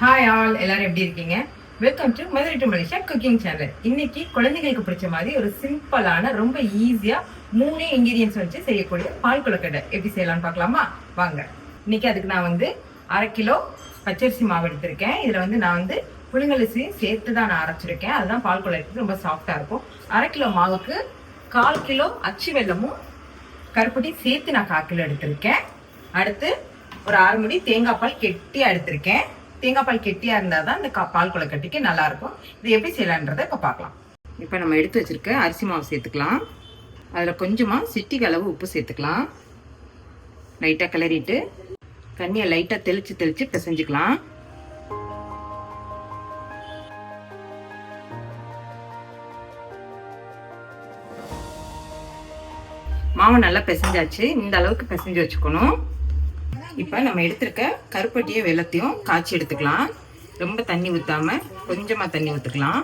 Hi all, எல்லாரும் எப்படி இருக்கீங்க? Welcome to Madurai to Malaysia cooking channel. இன்னைக்கு குழந்தைங்களுக்கு பிடிச்ச மாதிரி ஒரு சிம்பிளான ரொம்ப ஈஸியா 3 இன்கிரியன்ஸ் வச்சு செய்யக்கூடிய பால் கொழுக்கட்டை எப்படி செய்யலாம்னு பார்க்கலாமா? வாங்க. இன்னைக்கு அதுக்கு நான் 1/2 கிலோ பச்சரிசி மாவு எடுத்திருக்கேன். இதுல நான் புழுங்கலரிசி சேர்த்து தான் நான் அரைச்சிருக்கேன். அதுதான் பால் கொழுக்கட்டை ரொம்ப சாஃப்டா இருக்கும். 1/2 கிலோ மாவுக்கு 1/4 கிலோ அச்சு வெல்லமும் கருப்பட்டி சேர்த்து நான் 1/4 கிலோ எடுத்திருக்கேன். அடுத்து ஒரு 1/2 முடி தேங்காய் பால் கெட்டியா எடுத்திருக்கேன். தேங்காய் பால் கெட்டியா இருந்தால் தான் இந்த பால் கொழுக்கட்டைக்கு நல்லா இருக்கும். இது எப்படி செய்யலான்றதை இப்போ பார்க்கலாம். இப்போ நம்ம எடுத்து வச்சிருக்க அரிசி மாவு சேர்த்துக்கலாம். அதில் கொஞ்சமாக சிட்டிக்கு அளவு உப்பு சேர்த்துக்கலாம். லைட்டாக கிளறிட்டு தண்ணியை லைட்டாக தெளித்து பிசைஞ்சுக்கலாம். மாவு நல்லா பிசைஞ்சாச்சு. இந்த அளவுக்கு பிசைஞ்சு வச்சுக்கணும். இப்போ நம்ம எடுத்துருக்க கருப்பட்டியும் வெல்லத்தையும் காய்ச்சி எடுத்துக்கலாம். ரொம்ப தண்ணி ஊற்றாம கொஞ்சமாக தண்ணி ஊற்றுக்கலாம்.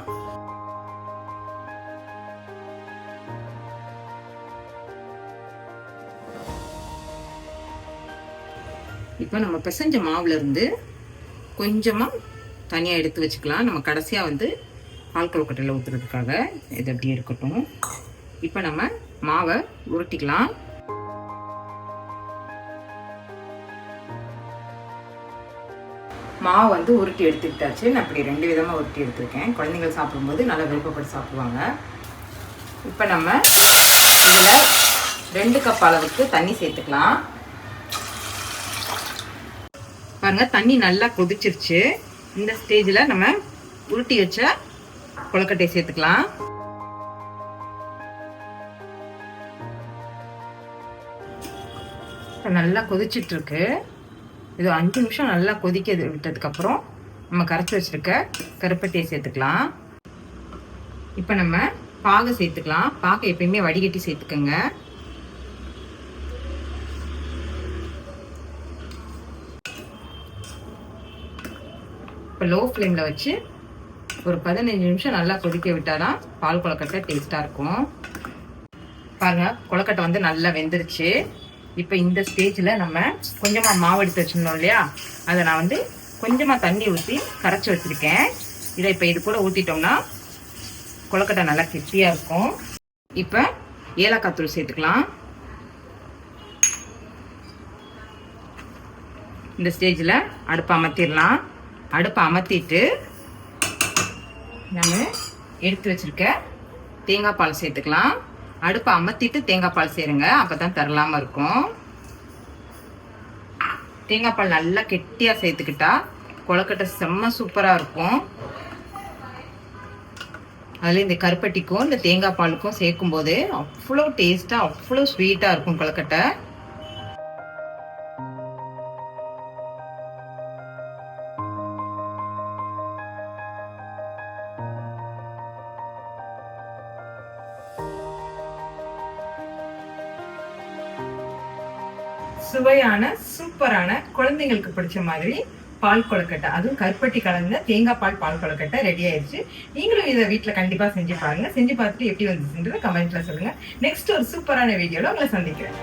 இப்போ நம்ம பிசைஞ்ச மாவுல இருந்து கொஞ்சமாக தனியாக எடுத்து வச்சுக்கலாம். நம்ம கடைசியாக பால் கொழுக்கட்டையில் ஊற்றுறதுக்காக இது அப்படியே இருக்கட்டும். இப்போ நம்ம மாவை உருட்டிக்கலாம். மாவு உருட்டி எடுத்துக்கிட்டாச்சு. நான் இப்படி 2 விதமாக உருட்டி எடுத்துருக்கேன். குழந்தைங்க சாப்பிடும்போது நல்லா விருப்பப்பட்டு சாப்பிடுவாங்க. இப்போ நம்ம இதில் 2 கப் அளவுக்கு தண்ணி சேர்த்துக்கலாம். பாருங்க, தண்ணி நல்லா கொதிச்சிருச்சு. இந்த ஸ்டேஜில் நம்ம உருட்டி வச்ச கொழுக்கட்டையை சேர்த்துக்கலாம். நல்லா கொதிச்சிட்டு இருக்கு. இது 5 நிமிஷம் நல்லா கொதிக்க விட்டதுக்கப்புறம் நம்ம கரைச்சி வச்சிருக்க கருப்பட்டியை சேர்த்துக்கலாம். இப்போ நம்ம பாகை சேர்த்துக்கலாம். பாகை எப்பயுமே வடிகட்டி சேர்த்துக்கோங்க. இப்போ லோ ஃப்ளேமில் வச்சு ஒரு 15 நிமிஷம் நல்லா கொதிக்க விட்டாதான் பால் கொழுக்கட்டை டேஸ்ட்டாக இருக்கும். பாருங்க, கொழுக்கட்டை நல்லா வெந்துருச்சு. இப்போ இந்த ஸ்டேஜில் நம்ம கொஞ்சமாக மாவு எடுத்து வச்சுருந்தோம் இல்லையா, அதை நான் கொஞ்சமாக தண்ணி ஊற்றி கரைச்சி வச்சுருக்கேன். இதை இப்போ இது கூட ஊற்றிட்டோம்னா கொழுக்கட்டை நல்லா கெட்டியாக இருக்கும். இப்போ ஏலக்காய் தூள் சேர்த்துக்கலாம். இந்த ஸ்டேஜில் அடுப்பை அமர்த்திடலாம். அடுப்பை அமர்த்திட்டு நம்ம எடுத்து வச்சுருக்க தேங்காய் பால் சேர்த்துக்கலாம். அடுப்பை அமர்த்திட்டு தேங்காய் பால் சேருங்க, அப்பதான் தரலாம இருக்கும். தேங்காய் பால் நல்லா கெட்டியா சேர்த்துக்கிட்டா கொழுக்கட்டை செம்ம சூப்பரா இருக்கும். அதுல இந்த கருப்பட்டிக்கும் இந்த தேங்காய் பாலுக்கும் சேர்க்கும் போது அவ்வளோ டேஸ்டா அவ்வளோ ஸ்வீட்டா இருக்கும் கொழுக்கட்டை. சுவையான சூப்பரான குழந்தைங்களுக்கு பிடிச்ச மாதிரி பால் கொழுக்கட்டை, அதுவும் கருப்பட்டி கலந்த தேங்காய் பால் கொழுக்கட்டை ரெடி ஆயிடுச்சு. நீங்களும் இதை வீட்டில் கண்டிப்பா செஞ்சு பாருங்க. செஞ்சு பார்த்துட்டு எப்படி வந்துச்சுன்றது கமெண்ட்ல சொல்லுங்க. நெக்ஸ்ட் ஒரு சூப்பரான வீடியோல உங்களை சந்திக்கிறேன்.